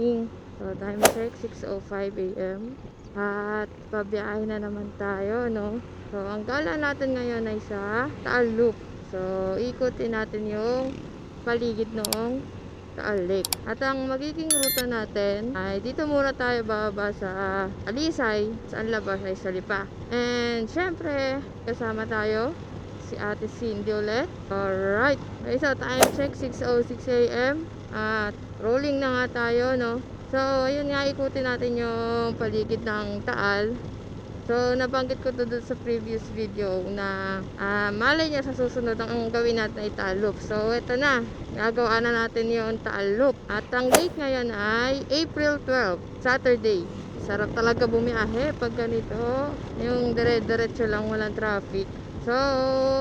morning. So time check 6:05 AM. At pabiyahe na naman tayo, no? So ang gala natin ngayon ay sa Taal Loop. So ikutin natin yung paligid noong Taal Lake. At ang magiging ruta natin ay dito muna tayo bababa sa Alisay. Saan labas ay sa Lipa. And syempre kasama tayo si Ate Cindy ulit. Alright. Okay, so time check 6:06 AM. At rolling na nga tayo, no? So, ayun nga, ikutin natin yung paligid ng Taal. So, nabanggit ko to dun sa previous video na malay niya sa susunod ang gawin natin ay Taal Loop. So, ito na. Gagawa na natin yung Taal Loop. At ang date ngayon ay April 12, Saturday. Sarap talaga bumiyahe pag ganito. Yung dire-diretso lang, walang traffic. So,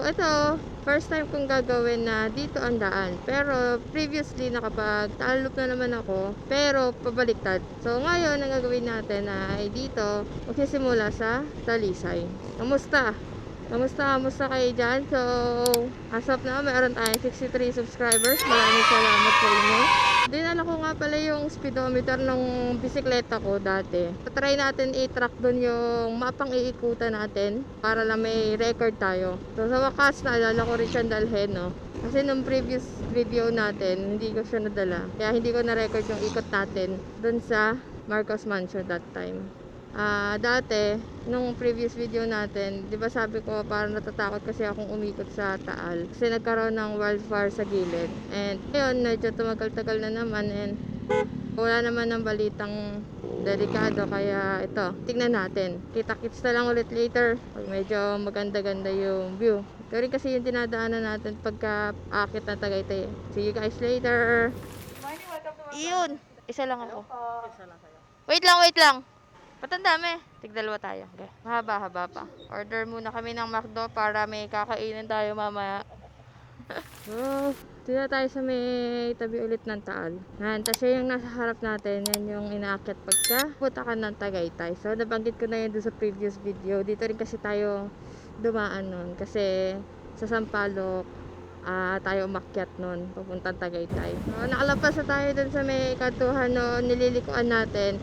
ito, first time kong gagawin na dito ang daan. Pero, previously, nakapag Taal Loop na naman ako. Pero, pabaliktad. So, ngayon, ang gagawin natin ay dito, magsisimula sa Talisay. Kamusta? Kamusta kayo dyan? So, as of now, meron tayong 63 subscribers. Maraming salamat sa inyo. Dinala ko nga pala yung speedometer ng bisikleta ko dati. Try natin i-track dun yung mapang iikutan natin para lang may record tayo. So, sa wakas, naalala ko rin siyang dalhin, no? Kasi nung previous video natin, hindi ko siya nadala. Kaya hindi ko na-record yung ikot natin dun sa Marcos Mansion that time. Dati, nung previous video natin, di ba sabi ko parang natatakot kasi akong umikot sa Taal kasi nagkaroon ng wildfire sa gilid. And ngayon, medyo tumagal-tagal na naman and wala naman ng balitang delikado, kaya ito, tignan natin. Kita-kits na lang ulit later pag medyo maganda-ganda yung view. Ito rin kasi yung dinadaanan natin pagka akit na Tagaytay. See you guys later. Iyon, isa lang ako. Wait lang. Ba't ang dami? Tigdalawa tayo. Okay. Mahaba-haba pa. Order muna kami ng McDo para may kakainin tayo mamaya. So, dito tayo sa may tabi ulit ng Taal. Yan, tapos yung nasa harap natin, yan yung inaakit pagka punta ka ng Tagaytay. So, nabanggit ko na yun doon sa previous video. Dito rin kasi tayo dumaan nun. Kasi sa Sampaloc, tayo umakyat nun papuntang Tagaytay. So, nakalabas na tayo dun sa may kantuhan no, nililikuan natin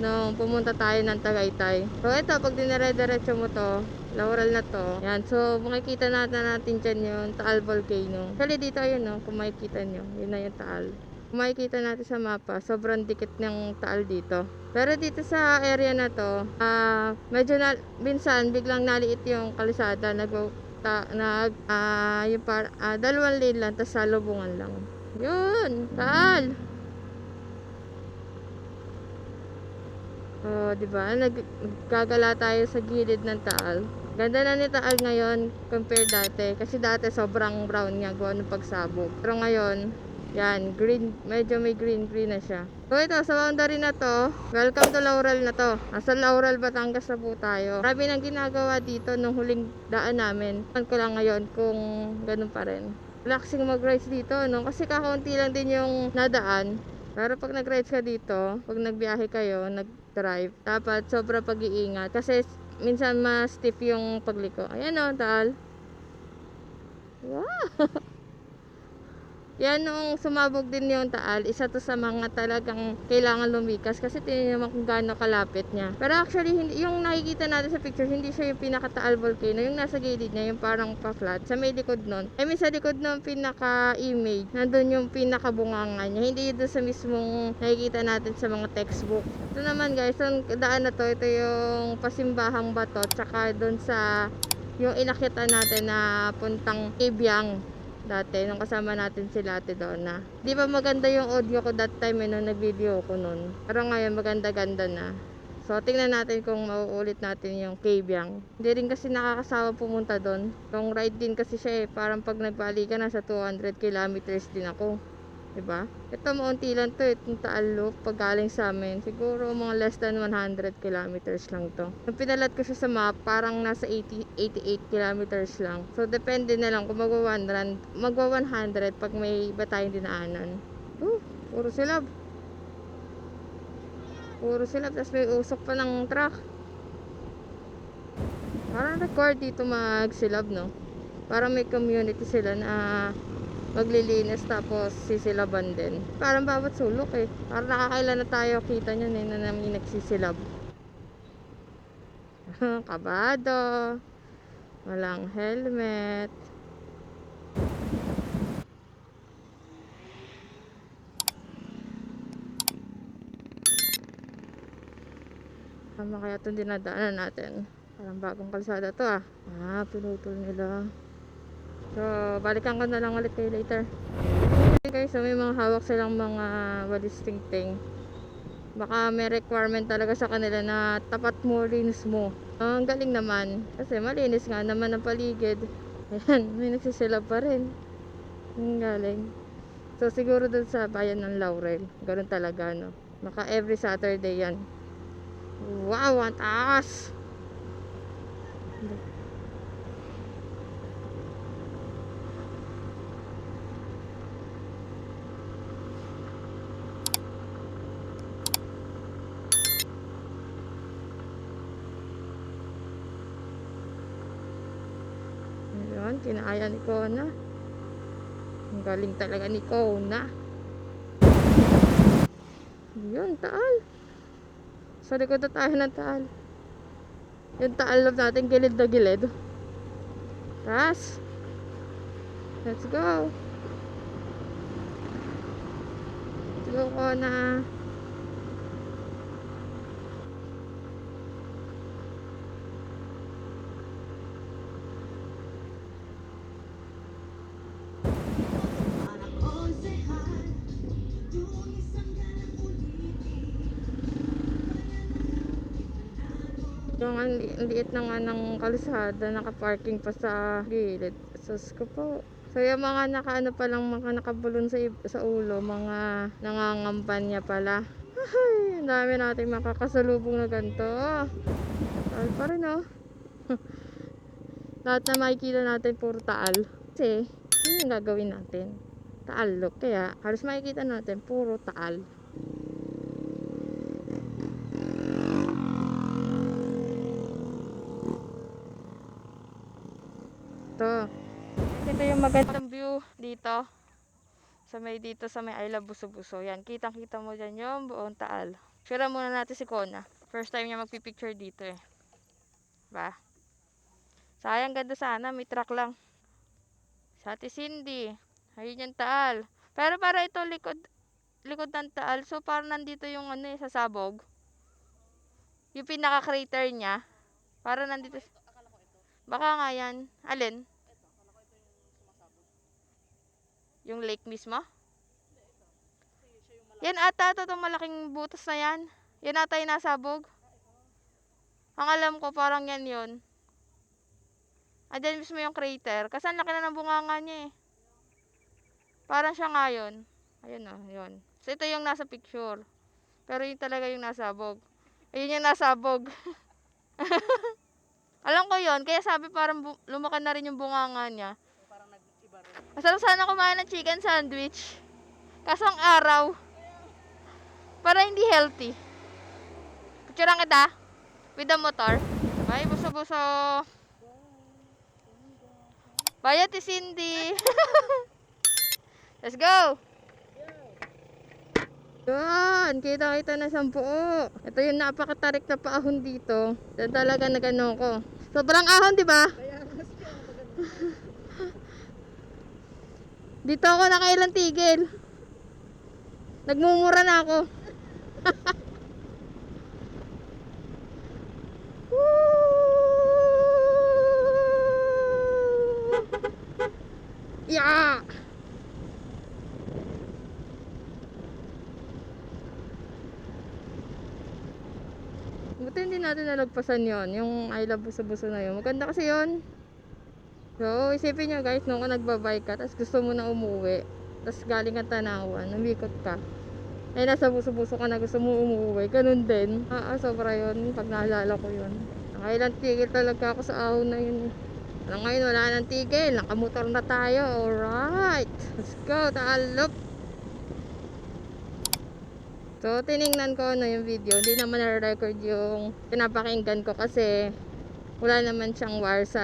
nung pumunta tayo ng Tagaytay. So ito, pag dinire-diretso mo to, Laurel na to. Yan, so makikita natin dyan yung Taal Volcano. Actually dito yun, no, kung makikita nyo, yun na yung Taal. Kung makikita natin sa mapa, sobrang dikit ng Taal dito. Pero dito sa area na to, medyo minsan biglang naliit yung kalisada, yung dalawang lane lang, tas salubungan lang. Yun, Taal! Oh, 'di ba? Naggagala tayo sa gilid ng Taal. Ganda na ni Taal ngayon compare dati kasi dati sobrang brown nga gawa ng pagsabog. Pero ngayon, yan, green, medyo may green na siya. So ito, sa boundary na to, welcome to Laurel na to. Nasa Laurel, Batangas na po tayo. Marami nang ginagawa dito nung huling daan namin. Pan ko lang ngayon kung ganun pa rin. Relaxing mag-rides dito, no? Kasi kakaunti lang din yung nadaan. Pero pag nag-rides ka dito, pag nagbiyahe kayo, nag-drive, dapat sobra pag-iingat. Kasi minsan mas stiff yung pagliko. Ayan o, Taal. Wow! Yan, nung sumabog din yung Taal, isa to sa mga talagang kailangan lumikas kasi tingnan naman kung gaano kalapit niya. Pero actually, yung nakikita natin sa picture, hindi siya yung pinaka-Taal volcano. Yung nasa gilid niya, yung parang pa-flat. Sa may likod nun. I mean, sa likod nun, pinaka-image. Nandun yung pinaka-bungangan niya. Hindi doon sa mismong nakikita natin sa mga textbook. Ito naman guys, yung daan na to, ito yung pasimbahang bato. Tsaka doon sa yung inakita natin na puntang Kibyang. Dati, nung kasama natin sila Ate Donna. Di ba maganda yung audio ko that time nung nag-video ko nun. Pero ngayon maganda-ganda na. So, tingnan natin kung mauulit natin yung Kibyang. Hindi rin kasi nakakasawa pumunta doon. Long ride din kasi siya eh. Parang pag nagbali ka na sa 200 kilometers din ako. Diba? Ito maunti lang to, itong Taal Loop pag galing sa amin. Siguro mga less than 100 kilometers lang to. Nung pinalat ko siya sa map, parang nasa 88 kilometers lang. So depende na lang kung magwa 100 pag may iba tayong dinaanan. Puro silab. Tapos may usok pa ng truck. Parang record dito magsilab, no? Parang may community sila na maglilinis tapos sisilaban din. Parang bawat sulok eh. Parang nakakailan na tayo kita nyo eh, na namin nagsisilab. Kabado. Walang helmet. Tama kaya itong dinadaanan natin. Parang bagong kalsada to ah. Pinutol nila. So, balikan ko na lang ulit kayo later. Okay guys, so may mga hawak silang mga ballisting ting. Baka may requirement talaga sa kanila na tapat mo, linis mo. Ang galing naman. Kasi malinis nga naman ang paligid. Ayan, may nagsisilab pa rin. Ang galing. So, siguro dun sa bayan ng Laurel. Ganun talaga, no? Maka every Saturday yan. Wow, ang taas! Ayan, kinaya ni Kona. Ang galing talaga ni Kona. Yun, taal. Sa likod na tayo ng taal. Yung taal natin gilid na gilid. Taas. Let's go. Let's go, Kona. Yung ang liit na nga ng kalsada, nakaparking pa sa gilid. Sus ko po. So yung mga nakaano pa lang, mga nakabulon sa ulo, mga nangangampanya pala. Ay, ang dami nating makakasalubong na ganito. Taal pa rin oh. Lahat na makikita natin puro taal. Kasi, yun yung gagawin natin. Taal look. Kaya, halos makikita natin puro taal. Ito yung magandang view dito sa may I Love Buso-Buso. Yan, kitang-kita mo dyan yung buong taal. Share muna natin si Kona. First time niya magpipicture dito eh. Ba? Sayang, ganda sana, may truck lang. Sa Ate Cindy, ayun yung taal. Pero para ito likod ng taal. So parang nandito yung ano eh, sasabog. Yung pinaka-crater niya. Para nandito. Baka nga yan. Alin? Yung lake mismo? Yan ata, itong malaking butas na yan. Yan ata yung nasabog. Ang alam ko, parang yan yun. Andyan mismo yung crater. Kasi ang laki na ng bunganga niya eh. Parang siya nga yun. Ayun o, yun. So ito yung nasa picture. Pero yun talaga yung nasabog. Ayun yung nasabog. Alam ko yun. Kaya sabi parang lumaki na rin yung bunganga niya. Masarap sana kumain ng chicken sandwich. Kasang araw. Para hindi healthy. Picturean kita. With the motor. Bye, buso-buso. Bye, Ate Cindy. Let's go. Yan, kita-kita na sa buo. Ito yung napakatarik na paahon dito. Ito talaga nagano ko. Sobrang ahon, di ba? Dito ako nakailang tigil. Nagmumura na ako. Yeah. Buti hindi natin nalagpasan yon, yung I Love Buso-Buso na yun. Maganda kasi yon. So, isipin nyo guys, nung nagbabike ka, tapos gusto mo na umuwi, tapos galing ka Tanawan, umikot ka, ay nasa Buso-Buso ka na gusto mo umuwi, ganun din. Sobra yun, pag naalala ko yun. Nakailang tigil talaga ako sa ahon na yun. Ngayon wala nang tigil, nakamotor na tayo. Alright, let's go, taalop. So, tiningnan ko na yung video, hindi naman na-record yung pinapakinggan ko kasi wala naman siyang wire sa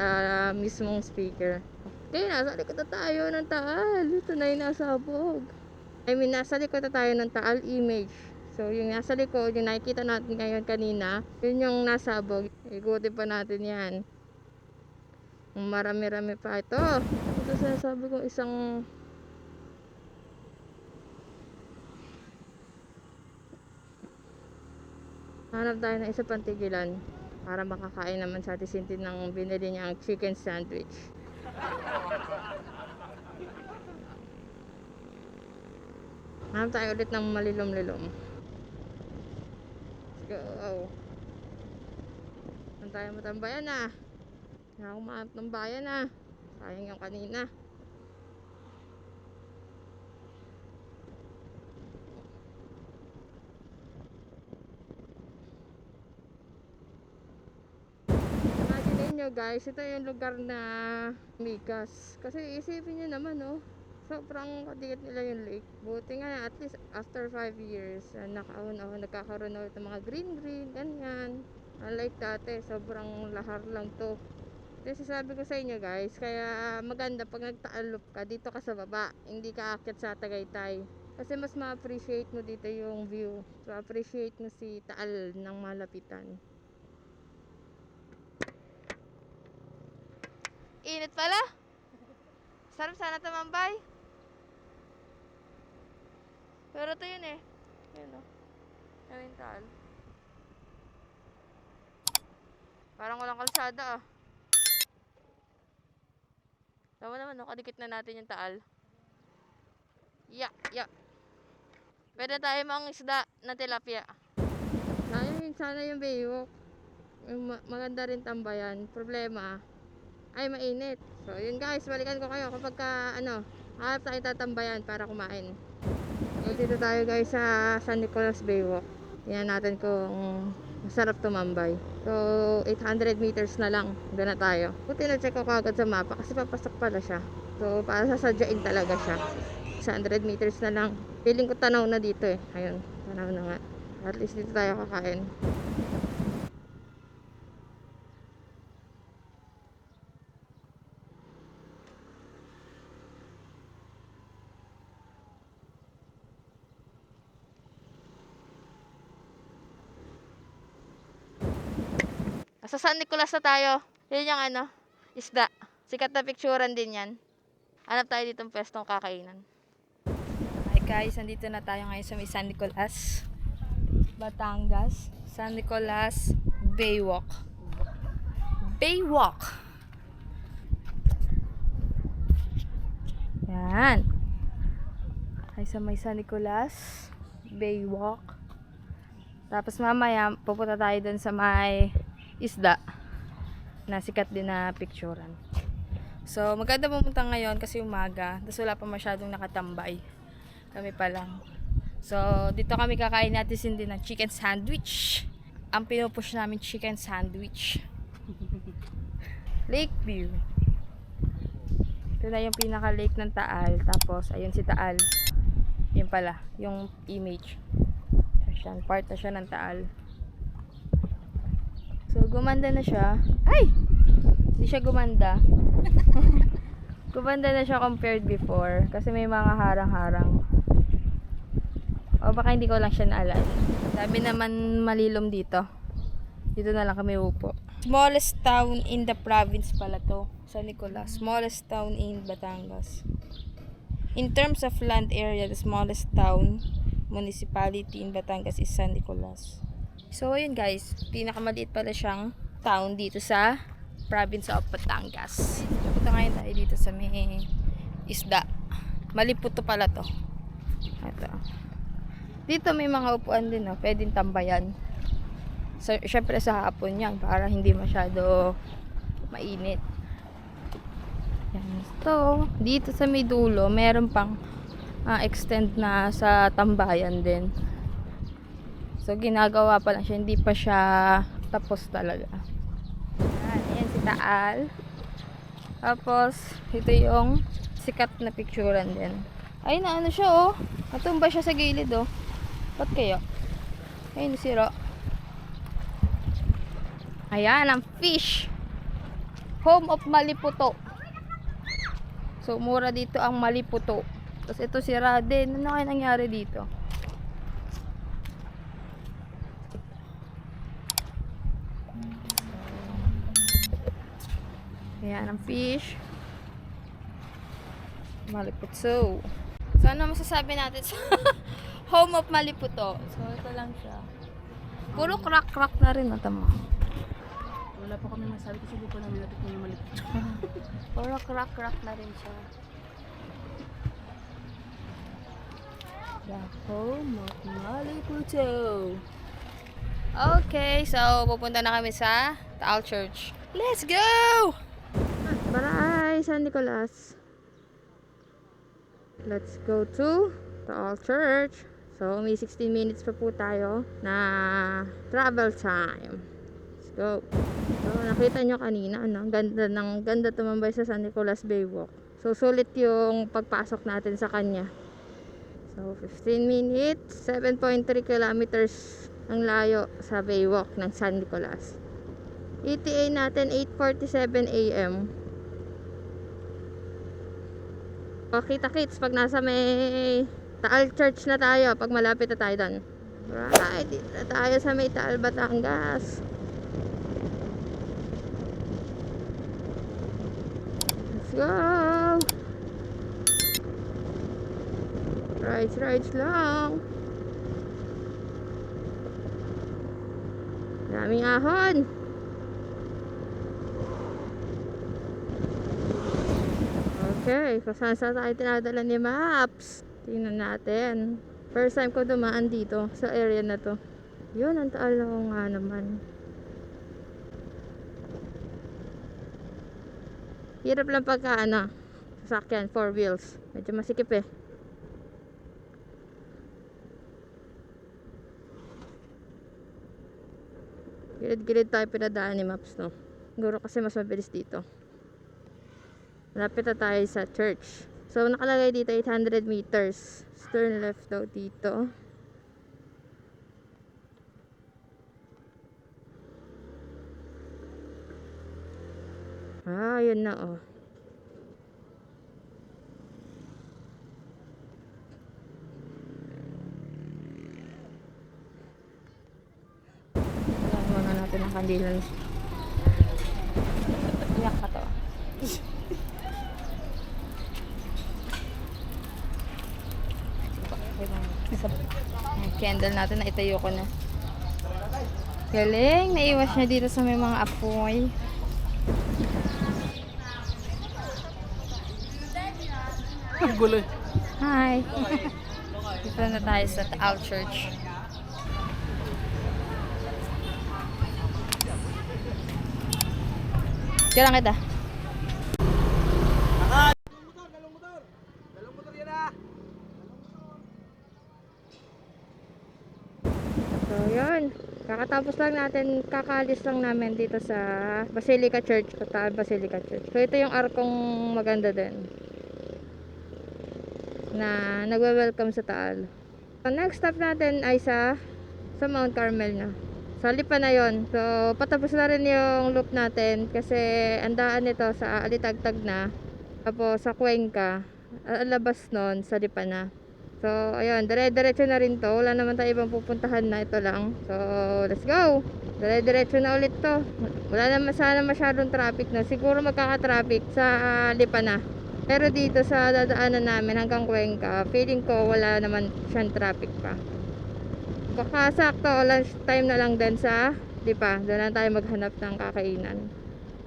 mismong speaker. Kaya nasa likod na tayo ng Taal. Ito na yung nasabog. I mean, nasa likod na tayo ng Taal image. So, yung nasa likod, yung nakikita natin ngayon kanina, yun yung nasabog. Ikutin pa natin yan. Marami-rami pa ito. Ito sinasabi ko isang... Hanap tayo ng isa pang tigilan para makakain naman sa atin sintin ng binili niyang chicken sandwich. Hanap tayo ulit ng malilom-lilom. Let's go. Saan tayo matambayan na? Hindi ako mahanap ng bayan na. Sayang yung kanina. Imagine nyo guys, ito yung lugar na Mikas. Kasi isipin nyo naman oh, sobrang kadikit nila yung lake. Buti nga at least after 5 years, nagkakaroon ulit ng mga green, ganyan. Unlike dati, sobrang lahar lang to. Kasi sabi ko sa inyo guys, kaya maganda pag nagtaalop ka, dito ka sa baba, hindi ka aakyat sa Tagaytay. Kasi mas ma-appreciate mo dito yung view. Ma-appreciate mo si Taal ng malapitan. Init pala. Sarap sana tumambay. Pero ito yun eh. Yun o. Yung Taal. Parang walang kalsada ah. Tama naman no, kadikit na natin yung Taal. Yeah. Pwede tayo mga isda na tilapia. Sana yung baywalk. Maganda rin tambayan. Problema, ay mainit. So yun guys, balikan ko kayo kapag hanap tayo tatambayan para kumain. So dito tayo guys sa San Nicolas Baywalk. Tingnan natin kung masarap tumambay. So 800 meters na lang, doon na tayo. Buti na check ko agad sa mapa kasi papasok pala siya. So para sasadyain talaga siya. 600 meters na lang. Feeling ko tanaw na dito eh. Ayun, tanaw na nga. At least dito tayo kakain. Sa San Nicolas na tayo. Yun yung isda. Sikat na picturean din yan. Hanap tayo ditong pwestong kakainan. Hi guys, nandito na tayo ngayon sa may San Nicolas, Batangas. San Nicolas Baywalk. Yan. Ay sa may San Nicolas Baywalk. Tapos mamaya pupunta tayo dun sa may isda na sikat din na picturean. So maganda pumunta ngayon kasi umaga, tapos wala pa masyadong nakatambay, kami pa lang. So dito kami kakain natin din ng chicken sandwich. Ang pinupush namin chicken sandwich. Lake view. Ito na yung pinaka lake ng Taal. Tapos ayun si Taal. Yun pala yung image. So, part na siya ng Taal. So, gumanda na siya. Ay! Hindi siya gumanda. Gumanda na siya compared before. Kasi may mga harang-harang. O baka hindi ko lang siya naalala. Sabi naman malilom dito. Dito na lang kami upo. Smallest town in the province pala to. San Nicolas. Smallest town in Batangas. In terms of land area, the smallest town, municipality in Batangas is San Nicolas. So, ayun guys, pinakamaliit pala siyang town dito sa province of Batangas. Pupunta ngayon tayo dito sa may isda. Maliputo pala to. Ito. Dito may mga upuan din, pwedeng tambayan. So, syempre sa hapon yan, para hindi masyado mainit. Yan. So, dito sa may dulo, meron pang extend na sa tambayan din. So, ginagawa pa lang siya. Hindi pa siya tapos talaga. Ayan si Taal. Tapos, ito yung sikat na picturean din. Ay, naano siya, oh. Natumba siya sa gilid, oh. Ba't kaya? Ayun, sira. Ayan, ang fish. Home of Maliputo. So, mura dito ang Maliputo. Tapos ito si Radin. Ano kaya nangyari dito? Ayan ang fish. Maliputo. So, ano masasabi natin sa home of Maliputo? So, ito lang siya. Puro crack-crack na rin. Matama. Wala pa kami masabi kasi hindi pa namin natin yung malit. Puro crack-crack na rin siya. The home of Maliputo. Okay, so pupunta na kami sa Taal Church. Let's go! Baray, San Nicolas. Let's go to Taal Church. So, may 16 minutes pa po tayo na travel time. Let's go. So, nakita nyo kanina, ano, ganda tumambay sa San Nicolas Baywalk. So, sulit yung pagpasok natin sa kanya. So, 15 minutes, 7.3 kilometers ang layo sa Baywalk ng San Nicolas. ETA natin 8:47 AM. Kita-kits pag nasa may Taal Church na tayo, pag malapit na tayo doon. Right, dito na tayo sa may Taal, Batangas. Let's go! Rides lang. Daming ahon. Okay, kung saan tayo tinadala ni Maps. Tingnan natin. First time ko dumaan dito sa area na to. Yun, ang taal na ko nga naman. Hirap lang pagka sasakyan, 4 wheels. Medyo masikip eh. Gilid-gilid tayo pinadaan ni Maps, no? Siguro kasi mas mabilis dito. Malapit na tayo sa church. So, nakalagay dito 800 meters. Turn left daw dito. Ah, yun na oh. Wala natin ang kandila. Iyak ka to. Candle natin na itayo ko na. Galing, naiwas niya dito sa may mga apoy. Gulo. Hi. Dito na tayo sa Taal Church. Kailan kita? So, yun. Kakatapos lang natin, kakalis lang namin dito sa Basilica Church, Taal Basilica Church. So, ito yung arkong maganda din na nagwe-welcome sa Taal. So, next stop natin ay sa Mount Carmel na. Sa Lipa na yun. So, patapos na rin yung loop natin kasi ang daan nito sa Alitagtag na. Tapos sa Cuenca, ang labas nun sa Lipa na. So, ayun, dire-diretso na rin to. Wala naman tayo ibang pupuntahan na, ito lang. So, let's go! Dire-diretso na ulit to. Wala naman sana masyadong traffic na. Siguro magkaka-traffic sa Lipa na. Pero dito sa dadaanan namin hanggang Cuenca, feeling ko wala naman siyang traffic pa. Kakasakto, lunch time na lang din sa Lipa. Doon na tayo maghanap ng kakainan.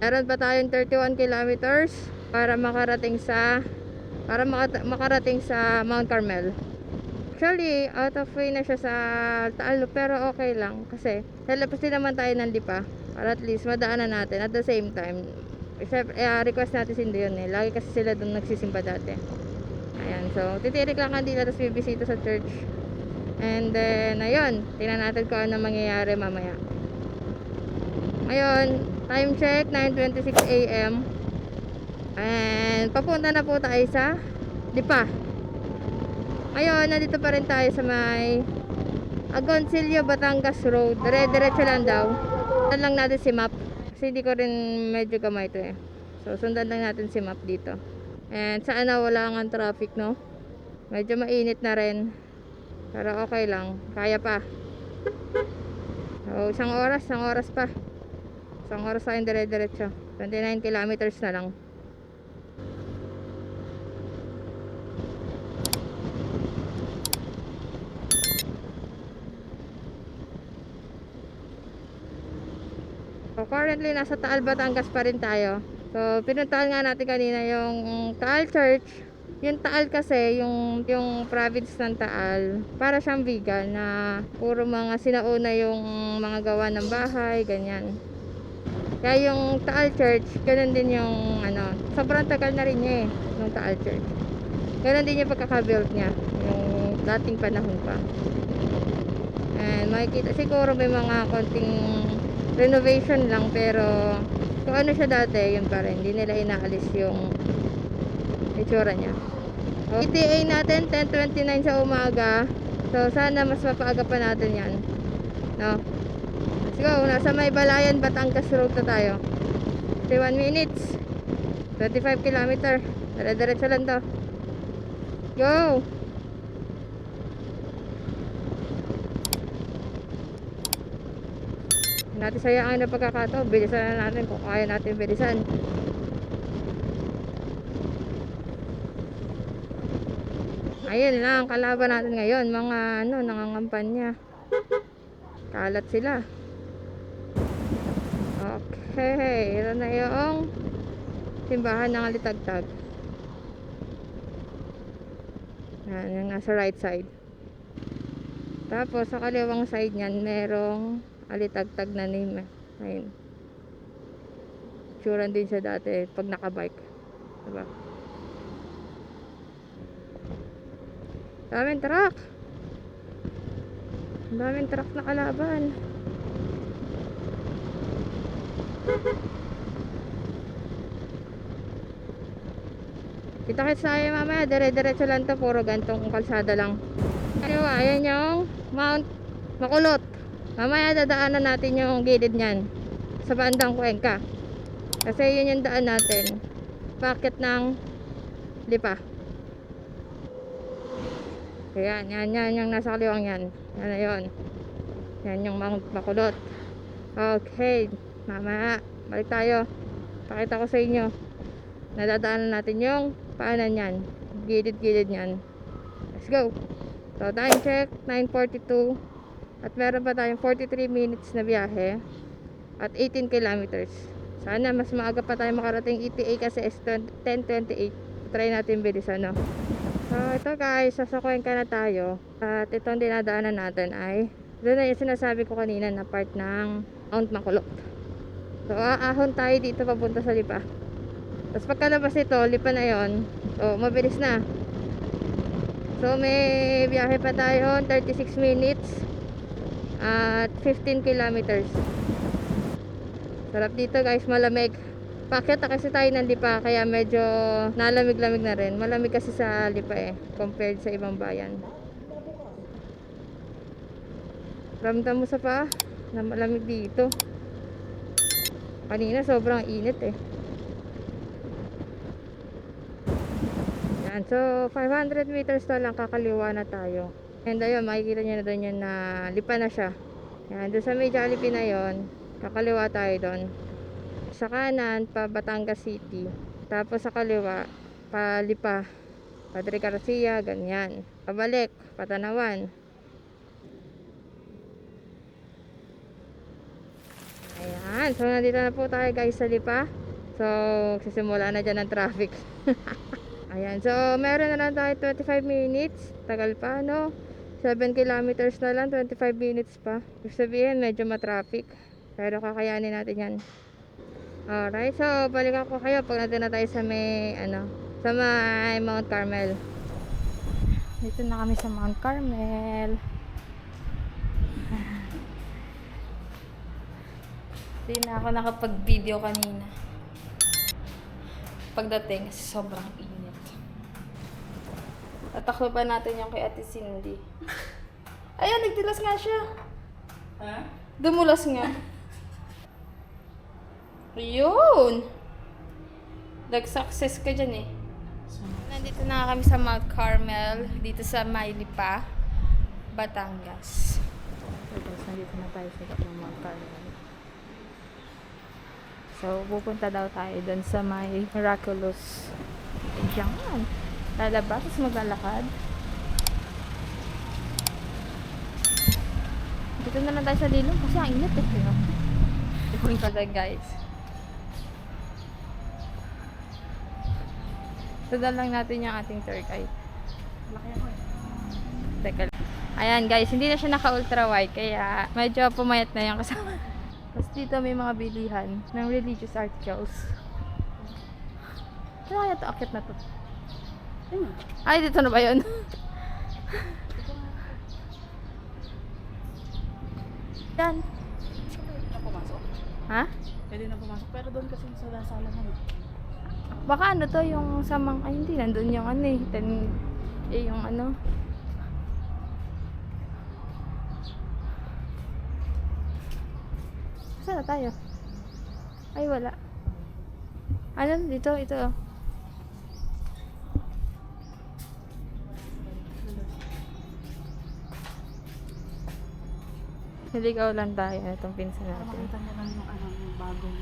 Meron pa tayong 31 kilometers para makarating sa Mount Carmel. Actually, out of way na siya sa Taal, pero okay lang kasi lalabas din naman tayo ng Lipa para at least madaanan natin at the same time. Request natin si yun eh. Lagi kasi sila doon nagsisimba dati. Ayan, so titirik lang kanila tapos bibisita sa church. And then, ayun, tingnan natin kung ano mangyayari mamaya. Ngayon, time check, 9:26 AM. And papunta na po tayo sa Lipa. Ngayon, nandito pa rin tayo sa may Agoncillo, Batangas Road. Dire-diretso lang daw. Sundan lang natin si Map. Kasi hindi ko rin medyo gamay ito eh. So, sundan lang natin si Map dito. And sana wala nga traffic, no? Medyo mainit na rin. Pero okay lang. Kaya pa. So, isang oras pa. Isang oras tayong dire-diretso. 29 kilometers na lang. So, currently, nasa Taal, Batangas pa rin tayo. So, pinuntahan nga natin kanina yung Taal Church. Yung Taal kasi, yung province ng Taal, para siyang vegan na puro mga sinauna yung mga gawa ng bahay, ganyan. Kaya yung Taal Church, ganun din yung ano, sobrang tagal na rin niya yung Taal Church. Ganun din yung pagkakabuild niya, yung dating panahon pa. And makikita siguro may mga konting renovation lang, pero kung ano siya dati, yun pa rin. Hindi nila inaalis yung itsura niya. ETA natin 10:29 sa umaga. So sana mas mapaaga pa natin yan, no? Let's go. Nasa may Balayan, Batangas road na tayo. 31 minutes 25 kilometer. Dire-diretso lang to. Go! Natin sayangin na pagkakataon. Bilisan na natin kung kaya natin bilisan. Ayun lang kalaban natin ngayon, mga ano, nangangampanya. Kalat sila. Okay, ito na yung simbahan ng Alitagtag. Yan, yung nasa right side. Tapos sa kaliwang side niyan, merong Alitagtag na name. Ayun. Tsuran din siya dati pag nakabike. Diba? Daming truck. Daming truck na kalaban. Kita-kits tayo mamaya. Dire-diretso lang to. Puro gantong kalsada lang. Ayan yung Mount Makulot. Mamaya dadaanan natin yung gilid nyan sa bandang Cuenca. Kasi yun yung daan natin. Packet ng Lipa. Ayan, yan yung nasa kaliwang yan. Yan na yun. Yan yung Mount Bacolod. Okay, mamaya balik tayo. Pakita ko sa inyo. Nadadaanan natin yung paanan yan. Gilid-gilid yan. Let's go. So time check 9:42. At meron pa tayong 43 minutes na biyahe. At 18 kilometers. Sana mas maaga pa tayo makarating. ETA kasi is 10:28. Try natin bilisan, no? So ito guys, sa Cuenca na tayo. At itong dinadaanan natin ay doon na yung sinasabi ko kanina na part ng Mount Makulot. So aahon tayo dito papunta sa Lipa. Tapos pagkalabas ito, Lipa na yon. So mabilis na. So may biyahe pa tayo 36 minutes at 15 kilometers. Sarap dito guys, malamig. Pakyat kasi tayo ng Lipa, kaya medyo nalamig-lamig na rin. Malamig kasi sa Lipa compared sa ibang bayan. Ramdam mo sa paa na malamig dito. Kanina sobrang init Yan, so 500 meters na lang, kakaliwa na tayo. And ayun, makikita nyo na doon yan na Lipa na siya. Yan, doon sa may Jollibee na yon, kakaliwa tayo doon. Sa kanan pa Batangas City, tapos sa kaliwa pa Lipa, Padre Garcia, ganyan. Pabalik Patanawan. Ayan, so nandito na po tayo guys sa Lipa. So sisimula na dyan ang traffic. Ayan, so meron na lang tayo 25 minutes. Tagal pa, no? 7 kilometers na lang, 25 minutes pa. Ibig sabihin medyo matraffic, pero kakayanin natin yan. Alright, so balikan ko kayo pag nandun na tayo sa may sa may Mount Carmel. Dito na kami sa Mount Carmel. Hindi na ako nakapag-video kanina. Pagdating kasi sobrang init. Tataklo pa natin yung kay Ate Cindy. Ayan, nagtilas nga siya. Ha? Dumulas nga. Ayun! Nag-success ka dyan nandito na kami sa Mount Carmel, dito sa Mailipa, Batangas. So guys, nandito na tayo sa ng Mount Carmel. So, pupunta daw tayo doon sa may Miraculous. Diyan. Lalabas, tapos maglalakad. Dito na lang tayo sa lilong kasi ang init eh. Ikuhin ko lang guys. Sundan lang natin yung ating tour guide. Laki ako eh. Teka lang. Ayan guys, hindi na siya naka-ultra wide kaya medyo pumayat na yung kasama. Tapos dito may mga bilihan ng religious articles. Ano kaya ito? Akit na to. Ayun. Ay, dito na ba yun? Yan. Pwede na pumasok. Ha? Pwede na pumasok. Pero doon kasi sa dasalan naman. Baka ano to yung samang, ay hindi, nandun yung ano eh. Yung ano. Saan na tayo? Ay, wala. Ano? Dito, ito. Oh. Naligaw lang tayo itong pinsan Para natin. makita niya lang yung ano, yung bagong.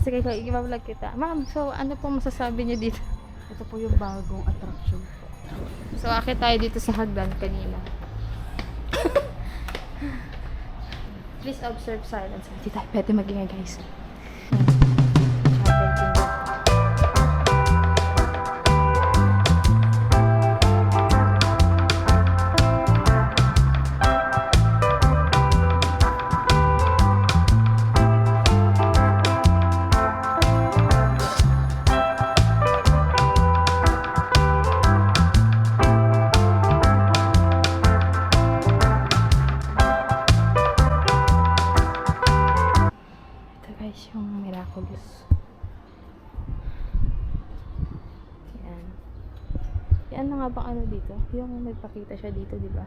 Sige, i-vlog kita. Ma'am, so ano po masasabi niyo dito? Ito po yung bagong attraction. So, akit tayo dito sa hagdan kanina. Please observe silence. Hindi tayo pwede magingay, guys. Ito guys, yung Miraculous. Yan. Yan na nga ba ano dito? Yung nagpakita siya dito, di ba?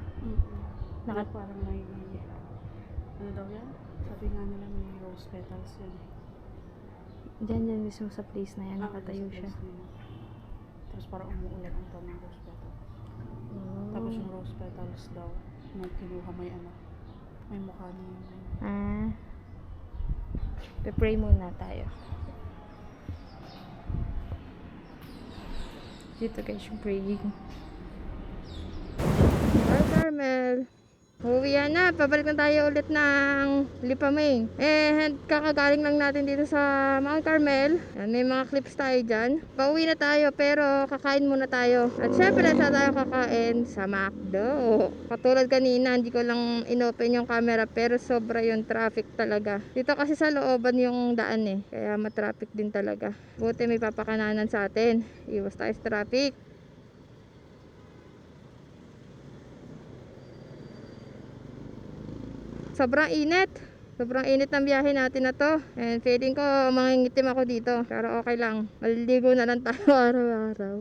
Naka parang may ano daw yan? Sabi nga nila may rose petals yan. Diyan mismo sa place na yan, Ah, nakatayo sa siya. place na yun. Tapos parang umuulan ang tamang rose petals. Oh. Tapos yung rose petals daw, nung kinuha may ano, may mukha niya. Ah. Pray muna tayo. Dito guys yung praying. Hi Carmel. Uwi na. Pabalik na tayo ulit ng Lipamay. Kakagaling lang natin dito sa Mount Carmel. Yan, may mga clips tayo dyan. Pauwi na tayo pero kakain muna tayo. At syempre sa tayo kakain sa McDo. Katulad kanina, hindi ko lang inopen yung camera pero sobra yung traffic talaga. Dito kasi sa looban yung daan eh. Kaya matraffic din talaga. Buti may papakananan sa atin. Iwas tayo sa traffic. Sobrang init. Sobrang init ng biyahe natin na to. And feeling ko mangingitim ako dito. Pero okay lang. Maliligo na lang tayo araw-araw.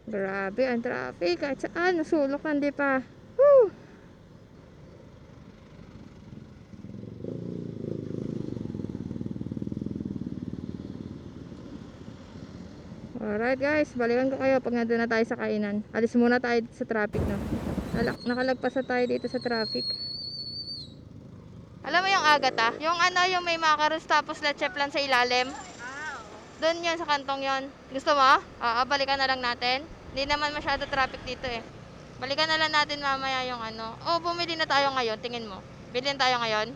Grabe ang traffic. Kahit saan, nasulok hindi pa. Woo! Alright guys, balikan ko kayo pag nandun na tayo sa kainan. Alis muna tayo sa traffic no. Nakalagpas na tayo dito sa traffic. Alam mo yung Agata? Yung ano, yung may macarons tapos leche flan sa ilalim? Doon yun, sa kantong yun. Gusto mo? Oo, balikan na lang natin. Hindi naman masyado traffic dito eh. Balikan na lang natin mamaya yung ano. Oh, bumili na tayo ngayon, tingin mo. Bilhin tayo ngayon.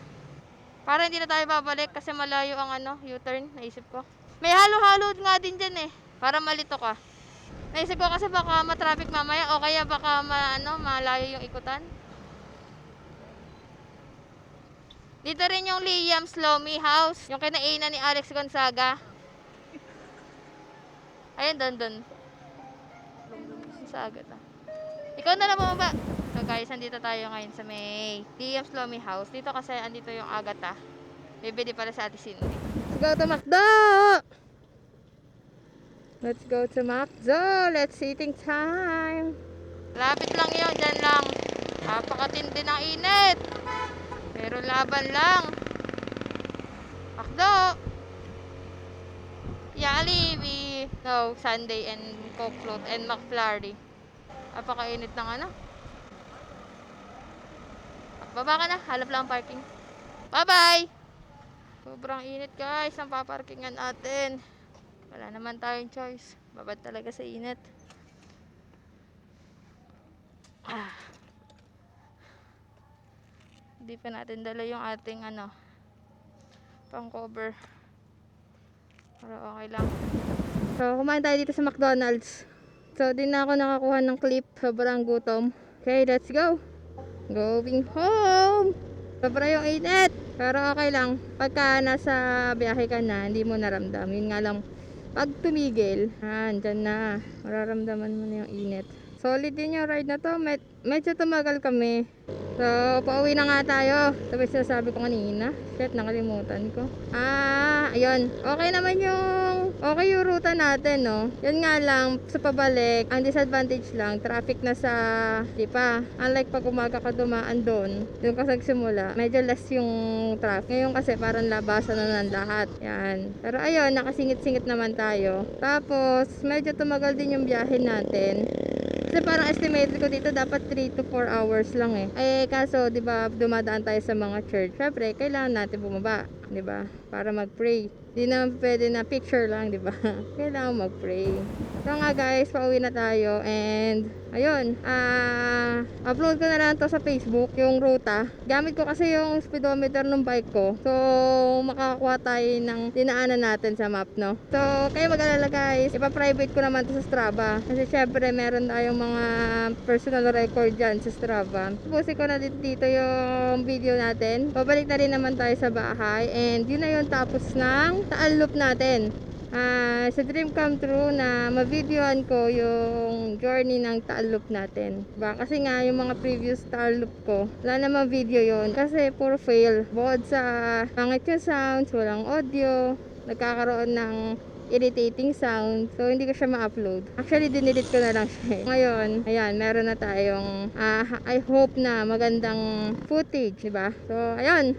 Para hindi na tayo babalik kasi malayo ang ano, U-turn, naisip ko. May halo-halo nga din dyan eh. Para malito ka. Naisip ko kasi baka matraffic mamaya o kaya baka malayo yung ikutan. Dito rin yung Liam's Lomi House. Yung kinainan ni Alex Gonzaga. Ayun, doon. Sa Agata. Ikaw na lang bumaba. So guys, andito tayo ngayon sa may Liam's Lomi House. Dito kasi andito yung Agata. Bibili pala sa Ate Cindy. Let's go to McDo! Let's go to McDo. Let's eating time. Lapit lang yun. Dyan lang. Napakatindi ng init. Pero laban lang. Akdo. Jollibee. No, Sunday and Coke float and McFlurry. Napakainit ng ano. Baba ka na. Halap lang ang parking. Bye-bye! Sobrang init guys. Ang paparkingan natin. Wala naman tayong choice. Babad talaga sa init. Ah. Hindi pa natin dala yung ating ano, pang cover. Pero okay lang. So, kumain tayo dito sa McDonald's. So, di na ako nakakuha ng clip. Sobrang gutom. Okay, let's go. Going home. Sobra yung init. Pero okay lang. Pagka nasa biyahe ka na, hindi mo naramdam. Yun nga lang, pag tumigil, dyan na. Mararamdaman mo na yung init. Solid din yung ride na to. Medyo tumagal kami. So, pauwi na nga tayo. Tapos sinasabi ko kanina. Shit, nakalimutan ko. Ayun. Okay yung ruta natin, no? Yun nga lang, sa pabalik, ang disadvantage lang, traffic na sa Lipa. Unlike pag umaga ka dumaan doon ka nagsimula, medyo less yung traffic. Ngayon kasi parang labasan na ng lahat. Yan. Pero ayun, nakasingit-singit naman tayo. Tapos, medyo tumagal din yung biyahe natin. Kasi parang estimated ko dito dapat 3 to 4 hours lang eh. Kaso, 'di ba, dumadaan tayo sa mga church. Syempre, kailangan natin bumaba, 'di ba? Para mag-pray. Hindi naman pwede na picture lang, 'di ba? Kailangan mag-pray. So nga guys, pauwi na tayo and ayun, upload ko na lang to sa Facebook, yung ruta. Gamit ko kasi yung speedometer ng bike ko. So, makakakuha tayo ng dinaanan natin sa map, no? So, kayo mag-alala guys, ipa-private ko naman to sa Strava. Kasi syempre, meron tayong mga personal record dyan sa Strava. Tapusin ko na dito yung video natin. Pabalik na rin naman tayo sa bahay and yun na yung tapos ng Taal Loop natin. Sa dream come true na ma-videoan ko yung journey ng Taal Loop natin, diba? Kasi nga yung mga previous Taal Loop ko wala namang video yon kasi puro fail. Bukod sa pangit yung sounds, walang audio, nagkakaroon ng irritating sound, so hindi ko siya ma-upload. Actually, dinilit ko na lang siya. Ngayon, ayan, meron na tayong I hope na magandang footage, diba? So, ayun,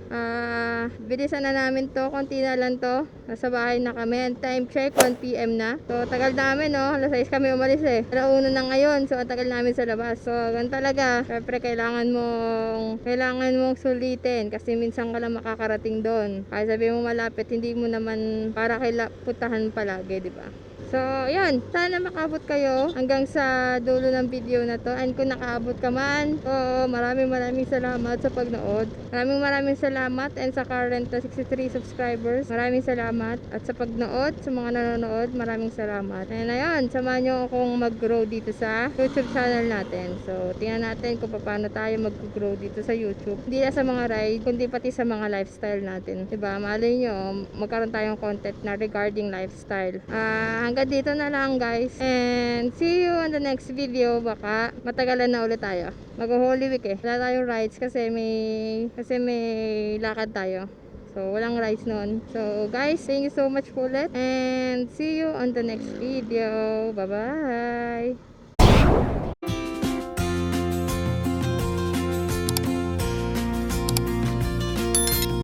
bilisan na namin to, konti na lang to. Nasa bahay na kami, and time check 1 PM na. So, tagal namin, no? Alas 6 kami umalis eh. Alauna na ngayon, so ang tagal namin sa labas. So, ganun talaga. Syempre, kailangan mong sulitin kasi minsan ka lang makakarating doon. Kaya sabi mo malapit, hindi mo naman para puntahan palagi, di ba? So, yun. Sana makaabot kayo hanggang sa dulo ng video na to. And kung nakaabot ka man, so maraming salamat sa pagnood. Maraming salamat and sa current na 63 subscribers. Maraming salamat. At sa pagnood, sa mga nanonood, maraming salamat. And ayun, samahan nyo akong mag-grow dito sa YouTube channel natin. So, tingnan natin kung paano tayo mag-grow dito sa YouTube. Hindi na sa mga ride, kundi pati sa mga lifestyle natin. Diba? Malay nyo, magkaroon tayong content na regarding lifestyle. Hanggang dito na lang guys, and see you on the next video. Baka matagalan na ulit tayo, mag-Holy Week eh, wala tayong rides kasi may lakad tayo, so walang rides noon. So guys, thank you so much ulit and see you on the next video. Bye bye.